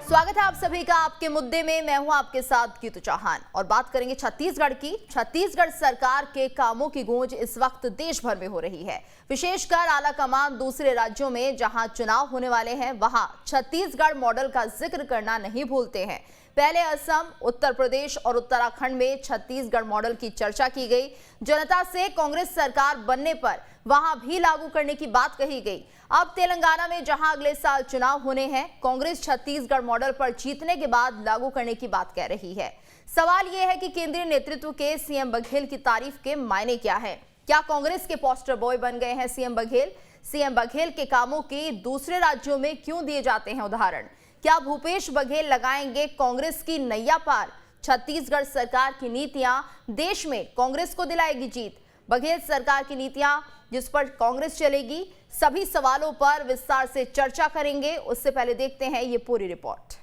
स्वागत है आप सभी का आपके मुद्दे में। मैं हूं आपके साथ गीतू चौहान और बात करेंगे छत्तीसगढ़ की। छत्तीसगढ़ सरकार के कामों की गूंज इस वक्त देश भर में हो रही है, विशेषकर आला कमान दूसरे राज्यों में जहां चुनाव होने वाले हैं वहां छत्तीसगढ़ मॉडल का जिक्र करना नहीं भूलते हैं। पहले असम, उत्तर प्रदेश और उत्तराखंड में छत्तीसगढ़ मॉडल की चर्चा की गई। जनता से कांग्रेस सरकार बनने पर वहां भी लागू करने की बात कही गई। अब तेलंगाना में जहां अगले साल चुनाव होने हैं, कांग्रेस छत्तीसगढ़ मॉडल पर जीतने के बाद लागू करने की बात कह रही है। सवाल यह है कि केंद्रीय नेतृत्व के सीएम बघेल की तारीफ के मायने क्या है? क्या कांग्रेस के पोस्टर बॉय बन गए हैं सीएम बघेल? सीएम बघेल के कामों के दूसरे राज्यों में क्यों दिए जाते हैं उदाहरण? क्या भूपेश बघेल लगाएंगे कांग्रेस की नैया पार? छत्तीसगढ़ सरकार की नीतियां देश में कांग्रेस को दिलाएगी जीत? बघेल सरकार की नीतियां जिस पर कांग्रेस चलेगी, सभी सवालों पर विस्तार से चर्चा करेंगे। उससे पहले देखते हैं ये पूरी रिपोर्ट।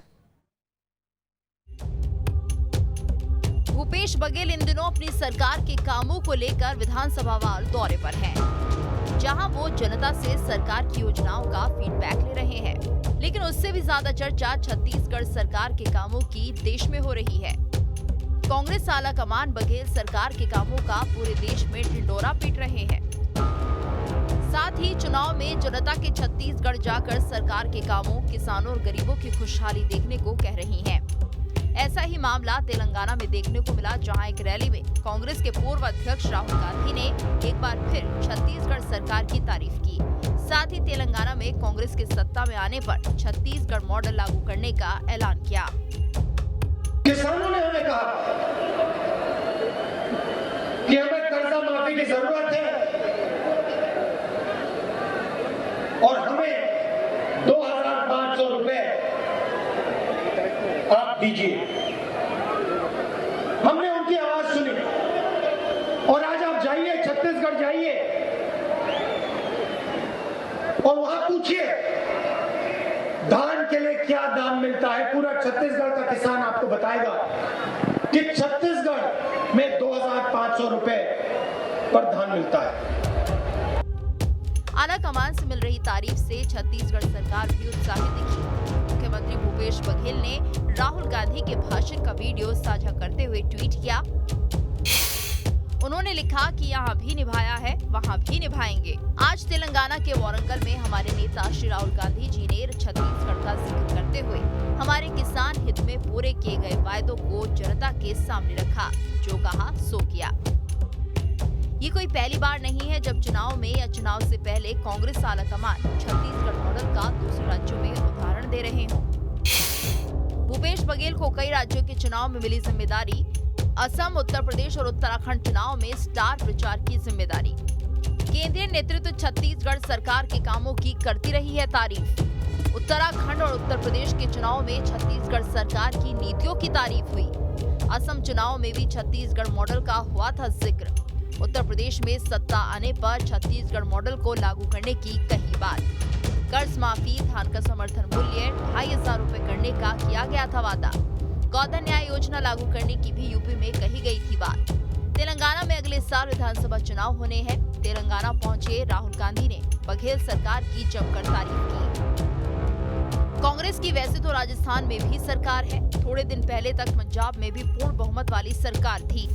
भूपेश बघेल इन दिनों अपनी सरकार के कामों को लेकर विधानसभावार दौरे पर हैं, जहां वो जनता से सरकार की योजनाओं का फीडबैक ले रहे हैं। लेकिन उससे भी ज्यादा चर्चा छत्तीसगढ़ सरकार के कामों की देश में हो रही है। कांग्रेस आला कमान बघेल सरकार के कामों का पूरे देश में ढिंडोरा पीट रहे हैं। साथ ही चुनाव में जनता के छत्तीसगढ़ जाकर सरकार के कामों, किसानों और गरीबों की खुशहाली देखने को कह रही हैं। ऐसा ही मामला तेलंगाना में देखने को मिला, जहां एक रैली में कांग्रेस के पूर्व अध्यक्ष राहुल गांधी ने एक बार फिर छत्तीसगढ़ सरकार की तारीफ की। साथ ही तेलंगाना में कांग्रेस के सत्ता में आने पर छत्तीसगढ़ मॉडल लागू करने का ऐलान किया। किसानों ने हमें कहा कि हमें कर्जा माफी की जरूरत है और हमें 2500 रुपए आप दीजिए। हमने उनकी आवाज सुनी और आज आप जाइए, छत्तीसगढ़ जाइए और वहां पूछिए धान के लिए क्या दाम मिलता है। पूरा छत्तीसगढ़ का किसान आपको बताएगा कि छत्तीसगढ़ में 2500 रुपए पर धान मिलता है। आला कमान से मिल रही तारीफ से छत्तीसगढ़ सरकार भी उत्साहित दिखी। मुख्यमंत्री भूपेश बघेल ने राहुल गांधी के भाषण का वीडियो साझा करते हुए ट्वीट किया। उन्होंने लिखा कि यहाँ भी निभाया है, वहाँ भी निभाएंगे। आज तेलंगाना के वारंगल में हमारे नेता श्री राहुल गांधी जी ने छत्तीसगढ़ का जिक्र करते हुए हमारे किसान हित में पूरे किए गए वायदों को जनता के सामने रखा। जो कहा सो किया। ये कोई पहली बार नहीं है जब चुनाव में या चुनाव से पहले कांग्रेस आला कमान छत्तीसगढ़ मॉडल का दूसरे राज्यों में उदाहरण दे रहे हों। भूपेश बघेल को कई राज्यों के चुनाव में मिली जिम्मेदारी। असम, उत्तर प्रदेश और उत्तराखंड चुनाव में स्टार प्रचार की जिम्मेदारी। केंद्रीय नेतृत्व छत्तीसगढ़ सरकार के कामों की करती रही है तारीफ। उत्तराखंड और उत्तर प्रदेश के चुनाव में छत्तीसगढ़ सरकार की नीतियों की तारीफ हुई। असम चुनाव में भी छत्तीसगढ़ मॉडल का हुआ था जिक्र। उत्तर प्रदेश में सत्ता आने पर छत्तीसगढ़ मॉडल को लागू करने की कही बात। कर्ज माफी, धान का समर्थन मूल्य 2500 रुपए करने का किया गया था वादा। गौधन न्याय योजना लागू करने की भी यूपी में कही गई थी बात। तेलंगाना में अगले साल विधानसभा चुनाव होने हैं। तेलंगाना पहुंचे राहुल गांधी ने बघेल सरकार की जमकर तारीफ की। कांग्रेस की वैसे तो राजस्थान में भी सरकार है। थोड़े दिन पहले तक पंजाब में भी पूर्ण बहुमत वाली सरकार थी।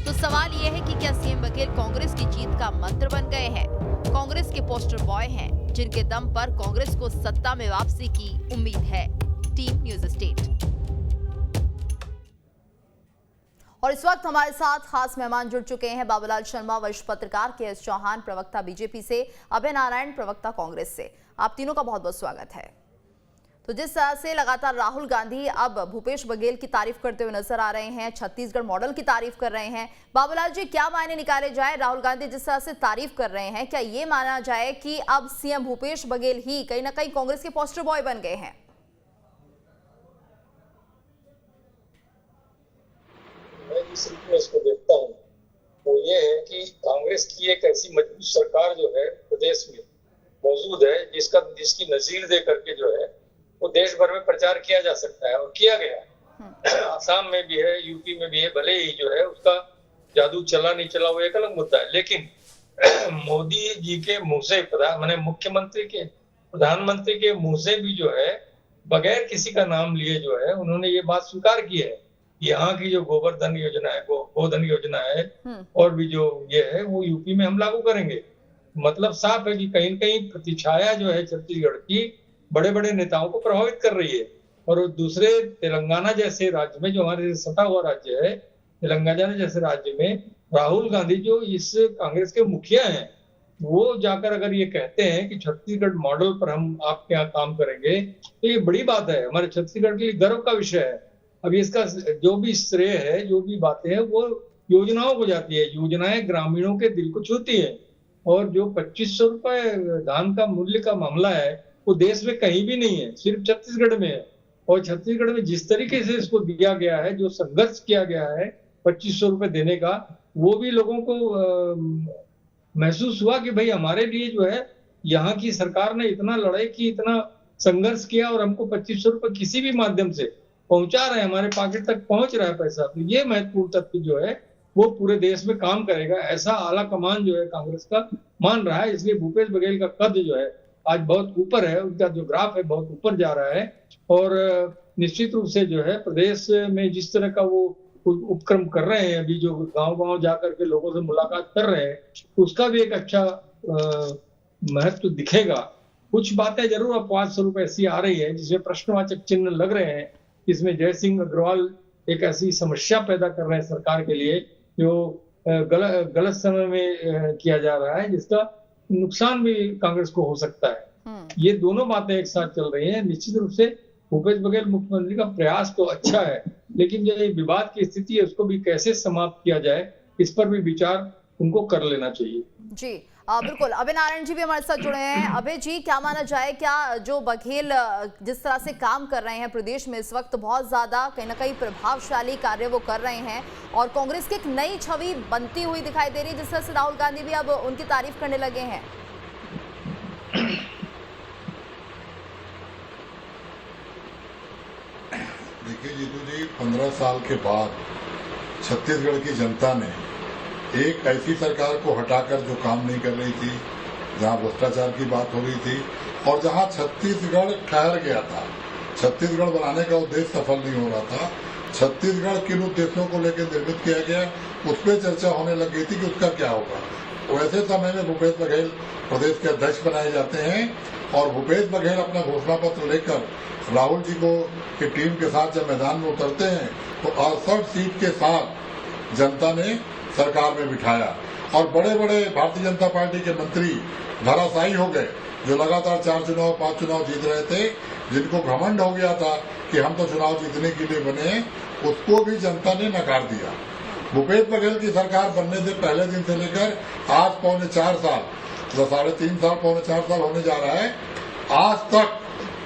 तो सवाल यह है कि क्या सीएम बघेल कांग्रेस की जीत का मंत्र बन गए हैं? कांग्रेस के पोस्टर बॉय हैं, जिनके दम पर कांग्रेस को सत्ता में वापसी की उम्मीद है। Team news state. और इस वक्त हमारे साथ खास मेहमान जुड़ चुके हैं। बाबूलाल शर्मा वरिष्ठ पत्रकार, के.एस. चौहान प्रवक्ता बीजेपी से, अभय नारायण प्रवक्ता कांग्रेस से। आप तीनों का बहुत बहुत स्वागत है। तो जिस तरह से लगातार राहुल गांधी अब भूपेश बघेल की तारीफ करते हुए नजर आ रहे हैं, छत्तीसगढ़ मॉडल की तारीफ कर रहे हैं, बाबूलाल जी क्या मायने निकाले जाए? राहुल गांधी जिस तरह से तारीफ कर रहे हैं, क्या ये माना जाए कि अब सीएम भूपेश बघेल ही कहीं ना कहीं कांग्रेस के पोस्टर बॉय बन गए हैं? मैं जिस रूप में इसको देखता हूँ वो ये है कि कांग्रेस की एक ऐसी मजबूत सरकार जो है प्रदेश में मौजूद है, जिसकी नजीर दे करके जो है वो देश भर में प्रचार किया जा सकता है और किया गया। आसाम में भी है, यूपी में भी है। भले ही जो है उसका जादू चला नहीं चला वो एक अलग मुद्दा है, लेकिन मोदी जी के मुंह से माने मुख्यमंत्री के, प्रधानमंत्री के मुंह से भी जो है बगैर किसी का नाम लिए जो है उन्होंने ये बात स्वीकार की है। यहाँ की जो गोवर्धन योजना है, गोधन योजना है और भी जो ये है वो यूपी में हम लागू करेंगे। मतलब साफ है कि कहीं न कहीं प्रतिछाया जो है छत्तीसगढ़ की बड़े बड़े नेताओं को प्रभावित कर रही है। और दूसरे तेलंगाना जैसे राज्य में, जो हमारे सटा हुआ राज्य है, तेलंगाना जैसे राज्य में राहुल गांधी जो इस कांग्रेस के मुखिया हैं, वो जाकर अगर ये कहते हैं कि छत्तीसगढ़ मॉडल पर हम आपके यहाँ काम करेंगे, तो ये बड़ी बात है, हमारे छत्तीसगढ़ के लिए गर्व का विषय है। अब इसका जो भी श्रेय है, जो भी बातें हैं, वो योजनाओं को जाती है। योजनाएं ग्रामीणों के दिल को छूती है। और जो 2500 रुपए धान का मूल्य का मामला है, वो देश में कहीं भी नहीं है, सिर्फ छत्तीसगढ़ में है। और छत्तीसगढ़ में जिस तरीके से इसको दिया गया है, जो संघर्ष किया गया है 2500 रुपए देने का, वो भी लोगों को महसूस हुआ कि भाई हमारे लिए जो है यहाँ की सरकार ने इतना लड़ाई की, इतना संघर्ष किया और हमको 2500 रुपए किसी भी माध्यम से पहुंचा रहे हैं, हमारे पॉकेट तक पहुंच रहा है पैसा। तो ये महत्वपूर्ण तथ्य जो है वो पूरे देश में काम करेगा, ऐसा आला कमान जो है कांग्रेस का मान रहा है। इसलिए भूपेश बघेल का कद जो है आज बहुत ऊपर है, उनका जो ग्राफ है बहुत ऊपर जा रहा है। और निश्चित रूप से जो है प्रदेश में जिस तरह का वो उपक्रम कर रहे हैं, अभी जो गांव-गांव जाकर के लोगों से मुलाकात कर रहे हैं, उसका भी एक अच्छा महत्व दिखेगा। कुछ बातें जरूर अपवाद स्वरूप ऐसी आ रही है जिसमें प्रश्नवाचक चिन्ह लग रहे हैं। इसमें जयसिंह अग्रवाल एक ऐसी समस्या पैदा कर रहे हैं सरकार के लिए, जो गलत समय में किया जा रहा है, जिसका नुकसान भी कांग्रेस को हो सकता है। ये दोनों बातें एक साथ चल रही हैं। निश्चित रूप से भूपेश बघेल मुख्यमंत्री का प्रयास तो अच्छा है, लेकिन जो ये विवाद की स्थिति है उसको भी कैसे समाप्त किया जाए, इस पर भी विचार उनको कर लेना चाहिए। जी बिल्कुल। अभय नारायण जी भी हमारे साथ जुड़े हैं। अभय जी, क्या माना जाए, क्या जो बघेल जिस तरह से काम कर रहे हैं प्रदेश में इस वक्त, बहुत ज्यादा कहीं ना कहीं प्रभावशाली कार्य वो कर रहे हैं और कांग्रेस की एक नई छवि बनती हुई दिखाई दे रही है, जिस तरह से राहुल गांधी भी अब उनकी तारीफ करने लगे हैं? देखिए जीतू जी, 15 साल के बाद छत्तीसगढ़ की जनता ने एक ऐसी सरकार को हटाकर जो काम नहीं कर रही थी, जहां भ्रष्टाचार की बात हो रही थी और जहां छत्तीसगढ़ ठहर गया था, छत्तीसगढ़ बनाने का उद्देश्य सफल नहीं हो रहा था, छत्तीसगढ़ किन उद्देश्यों को लेकर निर्मित किया गया उस पर चर्चा होने लग गई थी कि उसका क्या होगा। वैसे समय में भूपेश बघेल प्रदेश के अध्यक्ष बनाए जाते हैं और भूपेश बघेल अपना घोषणा पत्र लेकर राहुल जी को की टीम के साथ जब मैदान में उतरते हैं तो 68 सीट के साथ जनता ने सरकार में बिठाया और बड़े बड़े भारतीय जनता पार्टी के मंत्री धराशायी हो गए, जो लगातार 4 चुनाव 5 चुनाव जीत रहे थे, जिनको घमंड हो गया था कि हम तो चुनाव जीतने के लिए बने, उसको भी जनता ने नकार दिया। भूपेश बघेल की सरकार बनने से पहले दिन से लेकर आज पौने 4 साल, 3.5 साल पौने 4 साल होने जा रहा है, आज तक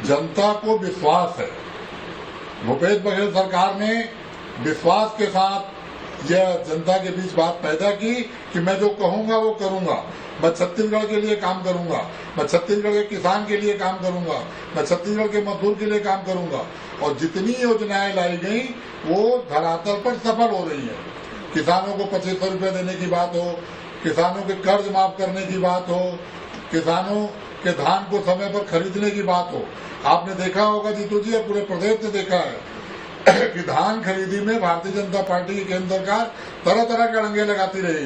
जनता को विश्वास है। भूपेश बघेल सरकार ने विश्वास के साथ यह जनता के बीच बात पैदा की कि मैं जो कहूंगा वो करूंगा, मैं छत्तीसगढ़ के लिए काम करूंगा, मैं छत्तीसगढ़ के किसान के लिए काम करूंगा, मैं छत्तीसगढ़ के मजदूर के लिए काम करूंगा। और जितनी योजनाएं लाई गई वो धरातल पर सफल हो रही है। किसानों को 2500 रुपए देने की बात हो, किसानों के कर्ज माफ करने की बात हो, किसानों के धान को समय पर खरीदने की बात हो। आपने देखा होगा जीतू जी, पूरे प्रदेश ने देखा है कि धान खरीदी में भारतीय जनता पार्टी की केंद्र सरकार तरह तरह के अड़ंगे लगाती रही।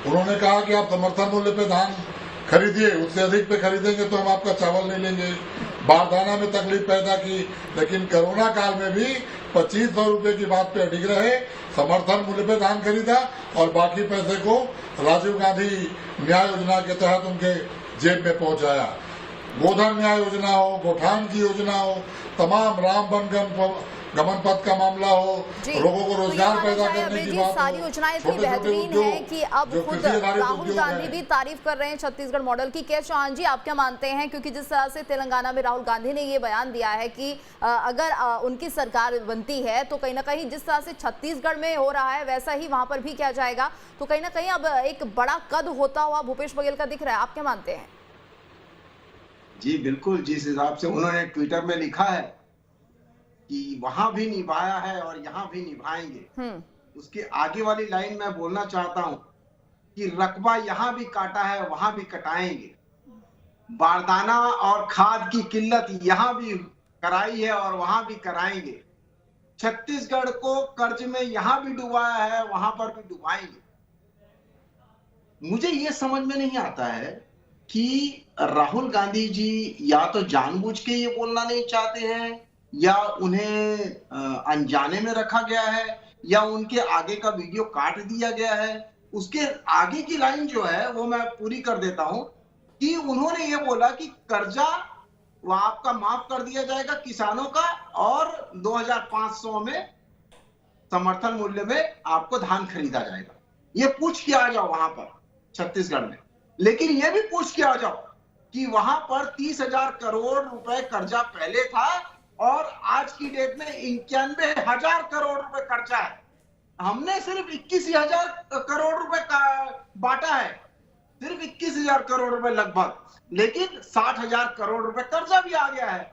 उन्होंने कहा कि आप समर्थन मूल्य पे धान खरीदिए, उससे अधिक पे खरीदेंगे तो हम आपका चावल नहीं लेंगे। बारदाना में तकलीफ पैदा की, लेकिन कोरोना काल में भी 2500 रुपए की बात पे अडिग रहे, समर्थन मूल्य पे धान खरीदा और बाकी पैसे को राजीव गांधी न्याय योजना के तहत उनके जेब में पहुंचाया। गोधन न्याय योजना हो, गोठान की योजना हो, तमाम राम वन गमन पथ का मामला हो, लोगों को रोजगार पैदा करने की बात हो, सारी योजनाएं इतनी बेहतरीन है कि अब खुद राहुल गांधी भी तारीफ कर रहे हैं छत्तीसगढ़ मॉडल की। के चौहान जी, आप क्या मानते हैं, क्योंकि जिस तरह से तेलंगाना में राहुल गांधी ने ये बयान दिया है कि अगर उनकी सरकार बनती है तो कहीं ना कहीं जिस तरह से छत्तीसगढ़ में हो रहा है वैसा ही वहां पर भी किया जाएगा, तो कहीं ना कहीं अब एक बड़ा कद होता हुआ भूपेश बघेल का दिख रहा है। आप क्या मानते हैं? जी बिल्कुल, जिस हिसाब से उन्होंने ट्विटर में लिखा है कि वहां भी निभाया है और यहाँ भी निभाएंगे, उसके आगे वाली लाइन मैं बोलना चाहता हूँ कि रकबा यहां भी काटा है वहां भी कटाएंगे, बारदाना और खाद की किल्लत यहां भी कराई है और वहां भी कराएंगे, छत्तीसगढ़ को कर्ज में यहां भी डुबाया है वहां पर भी डुबाएंगे। मुझे ये समझ में नहीं आता है कि राहुल गांधी जी या तो जानबूझ के ये बोलना नहीं चाहते हैं या उन्हें अनजाने में रखा गया है या उनके आगे का वीडियो काट दिया गया है। उसके आगे की लाइन जो है वो मैं पूरी कर देता हूं कि उन्होंने ये बोला कि कर्जा वो आपका माफ कर दिया जाएगा किसानों का और 2500 में समर्थन मूल्य में आपको धान खरीदा जाएगा। ये पूछ के आ जाओ वहां पर छत्तीसगढ़ में, लेकिन ये भी पूछ के आ जाओ कि वहां पर 30,000 करोड़ रुपए कर्जा पहले था और आज की डेट में 91,000 करोड़ रुपए कर्जा है। हमने सिर्फ 21,000 करोड़ रुपए का बांटा है, सिर्फ 21,000 करोड़ रुपए लगभग, लेकिन 60,000 करोड़ रुपए कर्जा भी आ गया है।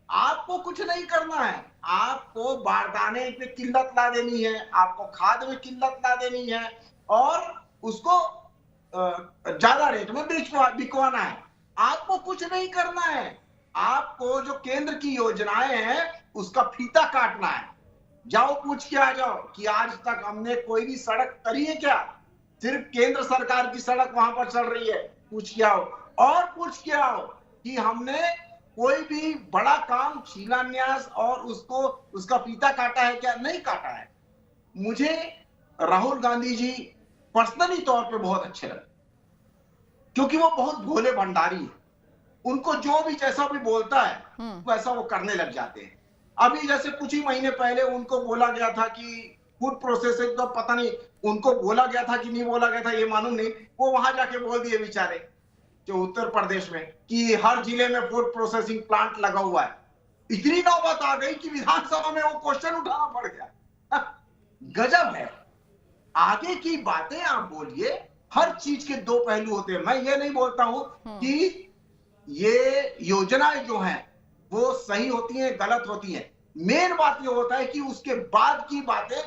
आपको कुछ नहीं करना है, आपको बारदाने पे किल्लत ला देनी है, आपको खाद में किल्लत ला देनी है और उसको ज्यादा रेट में बिकवाना है। आपको कुछ नहीं करना है, आपको जो केंद्र की योजनाएं हैं उसका फीता काटना है। जाओ पूछ के आ जाओ कि आज तक हमने कोई भी सड़क करी है क्या? सिर्फ केंद्र सरकार की सड़क वहां पर चल रही है, पूछ के आओ। और पूछ के आओ कि हमने कोई भी बड़ा काम शिलान्यास और उसका फीता काटा है क्या? नहीं काटा है। मुझे राहुल गांधी जी पर्सनली तौर पे बहुत अच्छे लगे क्योंकि वो बहुत भोले भंडारी है। उनको जो भी जैसा भी बोलता है वैसा वो करने लग जाते हैं। अभी जैसे कुछ ही महीने पहले उनको बोला गया था कि फूड प्रोसेसिंग, तो पता नहीं उनको बोला गया था कि नहीं बोला गया था ये मालूम नहीं, वो वहां जाके बोल दिए बेचारे जो उत्तर प्रदेश में कि हर जिले में फूड प्रोसेसिंग प्लांट लगा हुआ है। इतनी नौबत आ गई कि विधानसभा में वो क्वेश्चन उठाना पड़ गया। गजब है। आगे की बातें आप बोलिए, हर चीज के दो पहलू होते हैं। मैं ये नहीं बोलता हूं कि ये योजनाएं जो हैं वो सही होती हैं गलत होती हैं। मेन बात ये होता है कि उसके बाद की बातें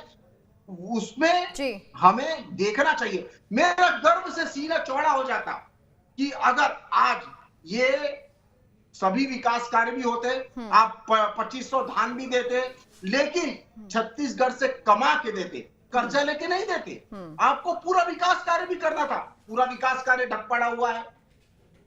उसमें हमें देखना चाहिए। मेरा गर्व से सीना चौड़ा हो जाता कि अगर आज ये सभी विकास कार्य भी होते, आप 2500 धान भी देते, लेकिन छत्तीसगढ़ से कमा के देते, कर्जा लेके नहीं देते। आपको पूरा विकास कार्य भी करना था, पूरा विकास कार्य ढक पड़ा हुआ है।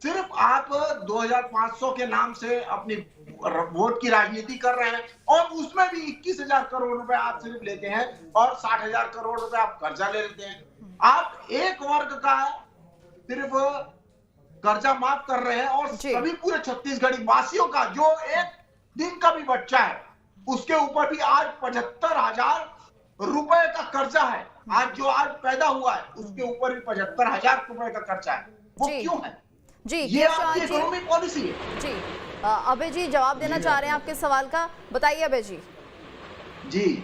सिर्फ आप 2500 के नाम से अपनी वोट की राजनीति कर रहे हैं और उसमें भी 21,000 करोड़ रुपए आप सिर्फ लेते हैं और 60,000 करोड़ रुपए आप कर्जा ले लेते हैं। आप एक वर्ग का सिर्फ कर्जा माफ कर रहे हैं और सभी पूरे छत्तीसगढ़ी वासियों का जो एक दिन का भी बच्चा है उसके ऊपर भी आज 75,000 रुपए का कर्जा है। आज जो आज पैदा हुआ है उसके ऊपर भी 75,000 रुपए का कर्जा है। वो क्यों है? जी, ये आपकी इकोनॉमिक पॉलिसी है। जी अभय जी जवाब देना चाह रहे हैं आपके सवाल का, बताइए अभय जी। जी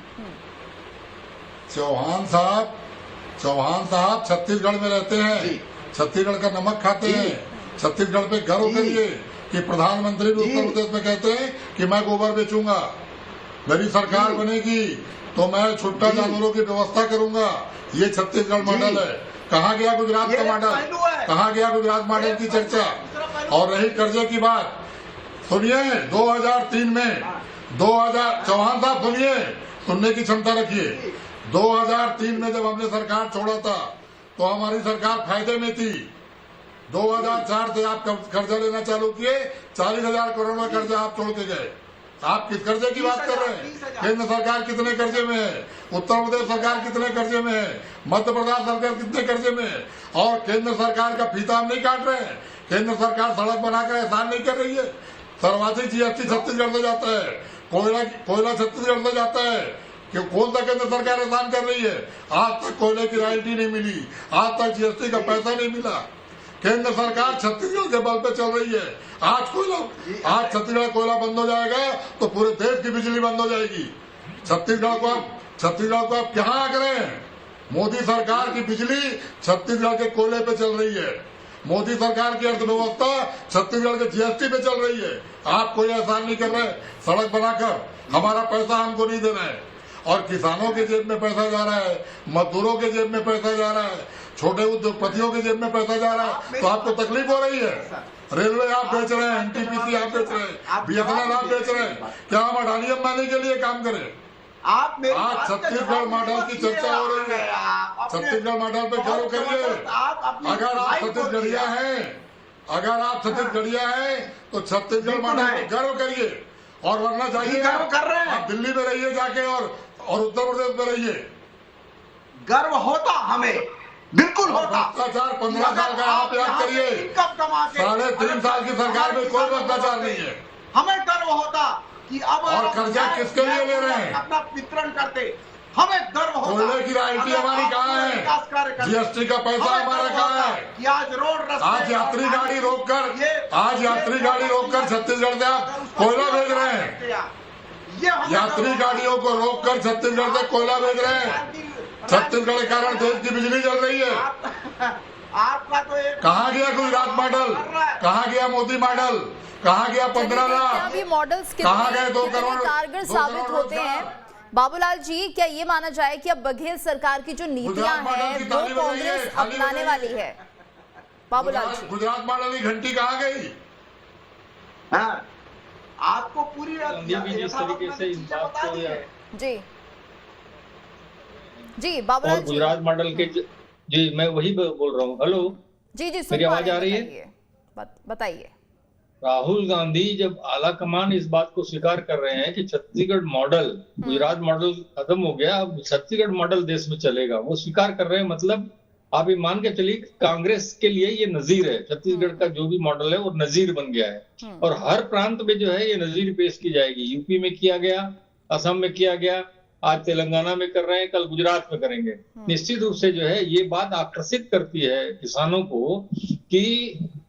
चौहान साहब छत्तीसगढ़ में रहते हैं, छत्तीसगढ़ का नमक खाते हैं। छत्तीसगढ़ पे गर्व करिए कि प्रधानमंत्री भी उत्तर प्रदेश में कहते हैं कि मैं गोबर बेचूंगा, मेरी सरकार बनेगी तो मैं छुट्टा जानवरों की व्यवस्था करूंगा। ये छत्तीसगढ़ मॉडल है। कहाँ गया गुजरात का मॉडल? कहाँ गया गुजरात मॉडल की चर्चा? और रही कर्जे की बात, सुनिए 2003 में चौहान साहब सुनिए, सुनने की क्षमता रखिए। 2003 में जब हमने सरकार छोड़ा था तो हमारी सरकार फायदे में थी। 2004 से आप कर्जा लेना चालू किए, 40,000 करोड़ का कर्जा आप छोड़ के गए। आप किस कर्जे की बात कर रहे हैं? केंद्र सरकार कितने कर्जे में है? उत्तर प्रदेश सरकार कितने कर्जे में है? मध्य प्रदेश सरकार कितने कर्जे में है? और केंद्र सरकार का फीता हम नहीं काट रहे हैं। केंद्र सरकार सड़क बनाकर एहसान नहीं कर रही है। सर्वाधिक जीएसटी छत्तीसगढ़ से जाता है, कोयला छत्तीसगढ़ से जाता है। कि कौन सा केंद्र सरकार एहसान कर रही है? आज तक कोयले की रॉयल्टी नहीं मिली, आज तक जीएसटी का पैसा नहीं मिला। केंद्र सरकार छत्तीसगढ़ के बल पे चल रही है। आज छत्तीसगढ़ कोयला बंद हो जाएगा तो पूरे देश की बिजली बंद हो जाएगी। छत्तीसगढ़ को आप क्या करें? मोदी सरकार की बिजली छत्तीसगढ़ के कोयले पे चल रही है। मोदी सरकार की अर्थव्यवस्था छत्तीसगढ़ के जीएसटी पे चल रही है। आप कोई एहसान नहीं कर रहे सड़क बनाकर, हमारा पैसा हमको नहीं दे रहे हैं। और किसानों के जेब में पैसा जा रहा है, मजदूरों के जेब में पैसा जा रहा है, छोटे उद्योगपतियों के जेब में पैसा जा रहा है, तो आपको तकलीफ हो रही है? रेलवे आप बेच रहे हैं, एनटीपीसी आप बेच रहे हैं, बीएसएनएल आप बेच रहे हैं, क्या हम अडानी अंबानी के लिए काम करें? आज छत्तीसगढ़ मॉडल की चर्चा हो रही है। छत्तीसगढ़ मॉडल पे गर्व करिए। अगर आप छत्तीसगढ़िया हैं तो छत्तीसगढ़ मॉडल पे गर्व करिए, और वरना जाइए आप दिल्ली में रहिए जाके और उत्तर प्रदेश में रहिए। गर्व होता हमें, बिल्कुल होता। भ्रष्टाचार 15 साल का आप याद करिए, 3.5 साल की सरकार में कोई भ्रष्टाचार नहीं है। हमें गर्व होता कि अब और कर्जा किसके लिए ले रहे हैं? अपना वितरण करते, हमें गर्व होता। कोयले की रॉयल्टी हमारी कहाँ है? जीएसटी का पैसा हमारा कहाँ है? कि आज रोड आज यात्री गाड़ी रोककर छत्तीसगढ़ से आप कोयला भेज रहे हैं। यात्री गाड़ियों को रोककर छत्तीसगढ़ से कोयला भेज रहे हैं। छत्तीसगढ़ के कारण देश की बिजली जल रही है। आपका तो एक कहाँ गया गुजरात मॉडल? कहाँ गया मोदी मॉडल? कहाँ गया 15 लाख? मॉडल्स कहाँ गए 2 करोड़? कारगर साबित होते हैं। बाबूलाल जी, क्या ये माना जाए कि अब बघेल सरकार की जो नीतियां हैं वो कांग्रेस अपनाने वाली है? बाबूलाल जी, गुजरात मॉडल की घंटी कहाँ गई? हाँ, आपको पूरी जिस तरीके से इस बात को जी बाबूलाल जी, गुजरात मॉडल के जी मैं वही बोल रहा हूँ। हेलो जी, मेरी आवाज आ रही है? बताइए। राहुल गांधी जब आला कमान इस बात को स्वीकार कर रहे हैं कि छत्तीसगढ़ मॉडल, गुजरात मॉडल खत्म हो गया, अब छत्तीसगढ़ मॉडल देश में चलेगा, वो स्वीकार कर रहे हैं, मतलब आप ये मान के चलिए कांग्रेस के लिए ये नजीर है। छत्तीसगढ़ का जो भी मॉडल है वो नजीर बन गया है, और हर प्रांत में जो है ये नजीर पेश की जाएगी। यूपी में किया गया, असम में किया गया, आज तेलंगाना में कर रहे हैं, कल गुजरात में करेंगे। निश्चित रूप से जो है ये बात आकर्षित करती है किसानों को कि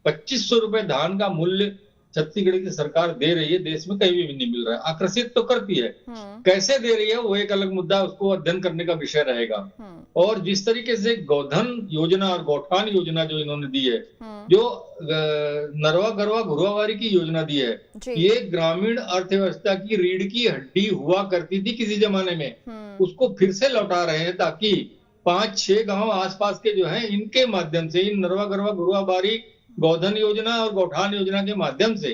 2500 रुपए धान का मूल्य छत्तीसगढ़ की सरकार दे रही है, देश में कहीं भी नहीं मिल रहा है। आकर्षित तो करती है, कैसे दे रही है वो एक अलग मुद्दा, उसको अध्ययन करने का विषय रहेगा। और जिस तरीके से गोधन योजना और गौठान योजना जो इन्होंने दी है, जो नरवा गरवा घुरावारी की योजना दी है, ये ग्रामीण अर्थव्यवस्था की रीढ़ की हड्डी हुआ करती थी किसी जमाने में, उसको फिर से लौटा रहे हैं ताकि 5-6 गांव आसपास के जो है इनके माध्यम से, इन नरवा गरवा घुरावारी गोधन योजना और गौठान योजना के माध्यम से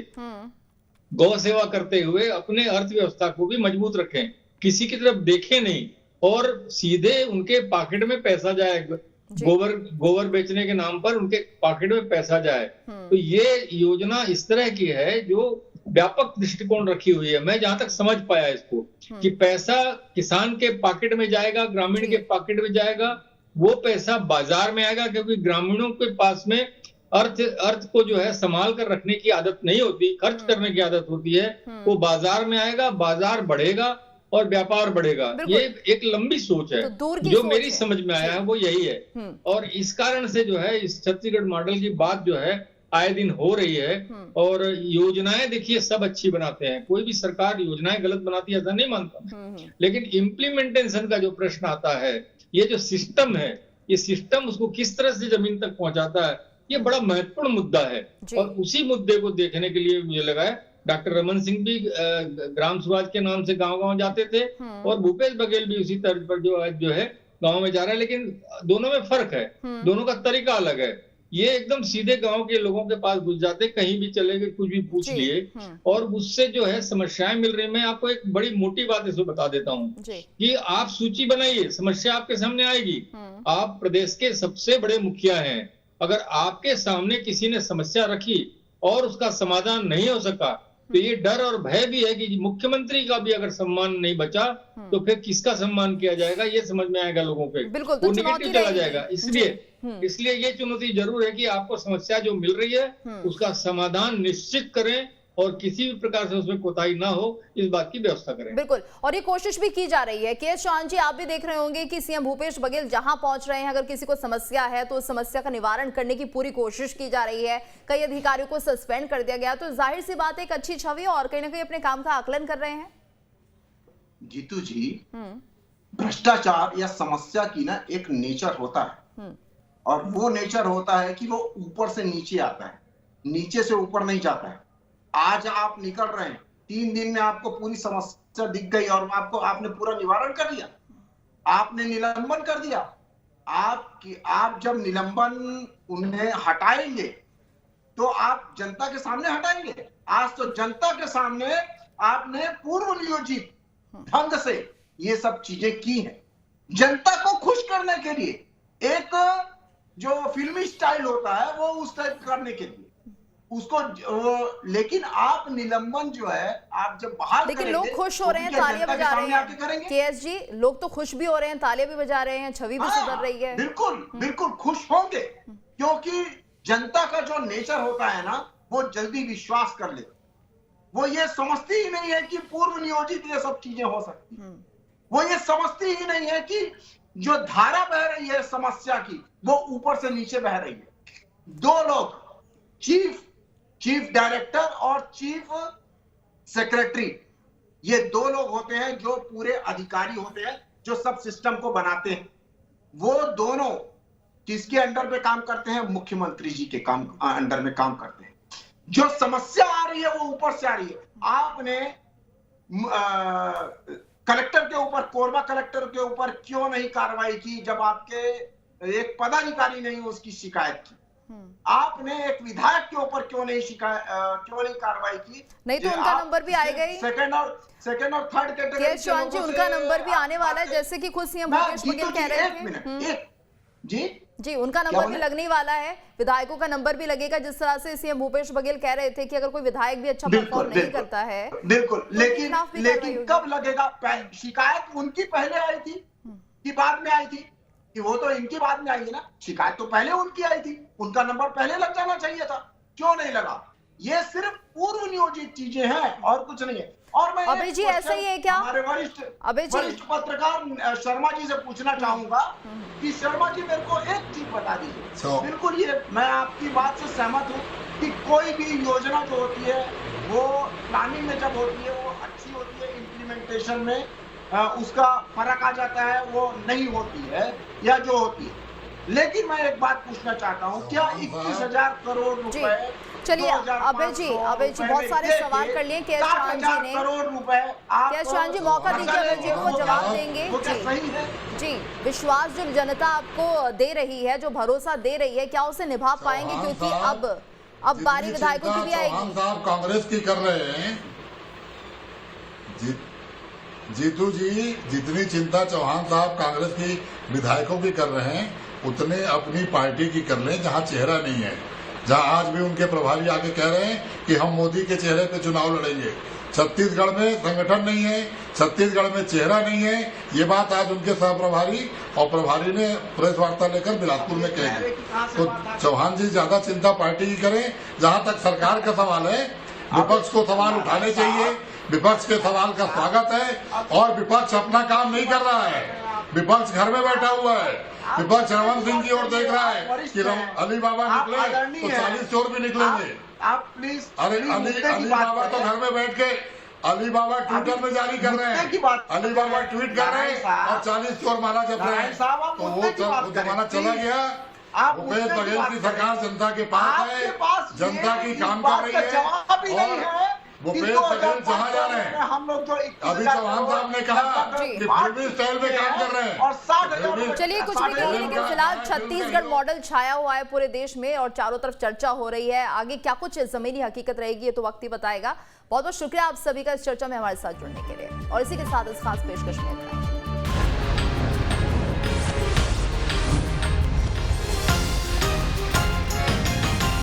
गौ सेवा करते हुए अपने अर्थव्यवस्था को भी मजबूत रखें, किसी की तरफ देखें नहीं, और सीधे उनके पॉकेट में पैसा जाए, गोबर बेचने के नाम पर उनके पॉकेट में पैसा जाए। तो ये योजना इस तरह की है जो व्यापक दृष्टिकोण रखी हुई है। मैं जहां तक समझ पाया इसको कि पैसा किसान के पॉकेट में जाएगा, ग्रामीण के पॉकेट में जाएगा, वो पैसा बाजार में आएगा, क्योंकि ग्रामीणों के पास में अर्थ को जो है संभाल कर रखने की आदत नहीं होती, खर्च करने की आदत होती है। वो बाजार में आएगा, बाजार बढ़ेगा और व्यापार बढ़ेगा। ये एक लंबी सोच है, तो जो मेरी समझ में आया है वो यही है। और इस कारण से जो है इस छत्तीसगढ़ मॉडल की बात जो है आए दिन हो रही है। और योजनाएं देखिए सब अच्छी बनाते हैं, कोई भी सरकार योजनाएं गलत बनाती है ऐसा नहीं मानता, लेकिन इम्प्लीमेंटेशन का जो प्रश्न आता है, ये जो सिस्टम है, ये सिस्टम उसको किस तरह से जमीन तक पहुंचाता है, ये बड़ा महत्वपूर्ण मुद्दा है। और उसी मुद्दे को देखने के लिए मुझे लगा है डॉक्टर रमन सिंह भी ग्राम स्वराज के नाम से गांव-गांव जाते थे, और भूपेश बघेल भी उसी तर्ज पर जो है गांव में जा रहा है, लेकिन दोनों में फर्क है, दोनों का तरीका अलग है। ये एकदम सीधे गांव के लोगों के पास घुस जाते, कहीं भी चले गए, कुछ भी पूछ लिए, और उससे जो है समस्याएं मिल रही। मैं आपको एक बड़ी मोटी बात इसको बता देता हूँ कि आप सूची बनाइए, समस्या आपके सामने आएगी। आप प्रदेश के सबसे बड़े मुखिया हैं, अगर आपके सामने किसी ने समस्या रखी और उसका समाधान नहीं हो सका, तो ये डर और भय भी है कि मुख्यमंत्री का भी अगर सम्मान नहीं बचा तो फिर किसका सम्मान किया जाएगा, ये समझ में आएगा लोगों पे, वो निगेटिव चला जाएगा। इसलिए ये चुनौती जरूर है कि आपको समस्या जो मिल रही है उसका समाधान निश्चित करें, और किसी भी प्रकार से उसमें कोताही ना हो, इस बात की व्यवस्था करें। बिल्कुल, और ये कोशिश भी की जा रही है। के.एस. चौहान जी, आप भी देख रहे होंगे कि सीएम भूपेश बघेल जहां पहुंच रहे हैं, अगर किसी को समस्या है तो उस समस्या का निवारण करने की पूरी कोशिश की जा रही है। कई अधिकारियों को सस्पेंड कर दिया गया, तो जाहिर सी बात है एक अच्छी छवि, और कहीं ना कहीं अपने काम का आकलन कर रहे हैं। जीतू जी, भ्रष्टाचार या समस्या की ना एक नेचर होता है, और वो नेचर होता है कि वो ऊपर से नीचे आता है, नीचे से ऊपर नहीं जाता है। आज आप निकल रहे हैं, 3 दिन में आपको पूरी समस्या दिख गई और आपने पूरा निवारण कर दिया, आपने निलंबन कर दिया। आप जब निलंबन उन्हें हटाएंगे तो आप जनता के सामने हटाएंगे। आज तो जनता के सामने आपने पूर्व नियोजित ढंग से ये सब चीजें की हैं, जनता को खुश करने के लिए। एक जो फिल्मी स्टाइल होता है वो उस टाइप करने के लिए उसको लेकिन आप निलंबन जो है आप जब बाहर लेकिन लोग खुश हो रहे हैं, तालियां बजा रहे हैं। केएस जी, लोग तो खुश भी हो रहे हैं, तालियां भी बजा रहे हैं, छवि भी सुधर रही है। बिल्कुल बिल्कुल खुश होंगे, क्योंकि जनता का जो नेचर होता है ना वो जल्दी विश्वास कर ले। वो ये समझती ही नहीं है कि पूर्व नियोजित ये सब चीजें हो सकती है। वो ये समझती ही नहीं है कि जो धारा बह रही है समस्या की वो ऊपर से नीचे बह रही है। 2 लोग, चीफ डायरेक्टर और चीफ सेक्रेटरी, ये 2 लोग होते हैं जो पूरे अधिकारी होते हैं जो सब सिस्टम को बनाते हैं। वो दोनों किसके अंडर में काम करते हैं? मुख्यमंत्री जी के अंडर में काम करते हैं। जो समस्या आ रही है वो ऊपर से आ रही है। आपने कलेक्टर के ऊपर, कोरबा कलेक्टर के ऊपर क्यों नहीं कार्रवाई की जब आपके एक पदाधिकारी नहीं उसकी शिकायत की? आपने एक विधायक के ऊपर क्यों नहीं कार्रवाई की? नहीं तो उनका नंबर भी आएगा ही। सेकंड और थर्ड कैटेगरी के उनका नंबर भी आने वाला है, जैसे कि खुद सीएम भूपेश बघेल कह रहे थे। जी, उनका नंबर भी लगने वाला है, विधायकों का नंबर भी लगेगा। जिस तरह से सीएम भूपेश बघेल कह रहे थे कि अगर कोई विधायक भी अच्छा परफॉर्म नहीं करता है, बिल्कुल, लेकिन कब लगेगा? शिकायत उनकी पहले आई थी कि बाद में आई थी? कि वो तो इनकी बाद में आई ना, शिकायत तो पहले उनकी आई थी, उनका नंबर पहले लग जाना चाहिए था, क्यों नहीं लगा? ये सिर्फ पूर्व नियोजित चीजें हैं और कुछ नहीं है। और मैं अभय जी ऐसा ही है क्या? हमारे वरिष्ठ पत्रकार शर्मा जी से पूछना चाहूंगा कि शर्मा जी मेरे को एक चीज बता दीजिए। बिल्कुल, ये मैं आपकी बात से सहमत हूँ कि कोई भी योजना जो होती है वो प्लानिंग में जब होती है वो अच्छी होती है, इम्प्लीमेंटेशन में उसका फर्क आ जाता है, वो नहीं होती है या जो होती है। लेकिन मैं एक बात पूछना चाहता हूँ, क्या 21,000 करोड़ रुपए? चलिए अभय जी बहुत सारे सवाल कर लिए केएस चौहान जी ने। करोड़ रुपए केएस चौहान जी, मौका दीजिए अभय जी को, वो जवाब देंगे। जी, विश्वास जो जनता आपको दे रही है, जो भरोसा दे रही है, क्या उसे निभा पाएंगे? क्योंकि अब बारी विधायकों की भी आएगी। साहब कांग्रेस की कर रहे हैं, जीतू जी, जितनी चिंता चौहान साहब कांग्रेस की विधायकों की कर रहे हैं उतने अपनी पार्टी की कर लें, जहां चेहरा नहीं है, जहां आज भी उनके प्रभारी आके कह रहे हैं कि हम मोदी के चेहरे पे चुनाव लड़ेंगे। छत्तीसगढ़ में संगठन नहीं है, छत्तीसगढ़ में चेहरा नहीं है, ये बात आज उनके सह प्रभारी और प्रभारी ने प्रेस वार्ता लेकर बिलासपुर में कही। तो चौहान जी ज्यादा चिंता पार्टी की करें। जहां तक सरकार का सवाल है, विपक्ष को सवाल उठाने चाहिए, विपक्ष के सवाल का स्वागत है। और विपक्ष अपना काम नहीं कर रहा है, विपक्ष घर में बैठा हुआ है। विपक्ष रमन सिंह की ओर देख रहा है कि अली बाबा निकले तो 40 चोर भी निकलेंगे। आप प्लीज, अरे अली बाबा तो घर में बैठ के अली बाबा ट्विटर में जारी कर रहे हैं, अली बाबा ट्वीट कर रहे हैं और 40 चोर माला जप रहे हैं। तो वो जमाना चला गया। भूपेश बघेल की सरकार जनता के पास है, जनता की काम कर रही है और भूपेश बघेल जहाँ जा रहे हैं, हम लोग जो अभी चौहान साहब ने कहा कि फिल्मी स्टाइल में काम कर रहे हैं। और 60,000 चलिए कुछ भी कहिए, लेकिन फिलहाल छत्तीसगढ़ मॉडल छाया हुआ है पूरे देश में और चारों तरफ चर्चा हो रही है। आगे क्या कुछ जमीनी हकीकत रहेगी ये तो वक्त ही बताएगा। बहुत बहुत शुक्रिया आप सभी का इस चर्चा में हमारे साथ जुड़ने के लिए और इसी के साथ इस खास पेशकश में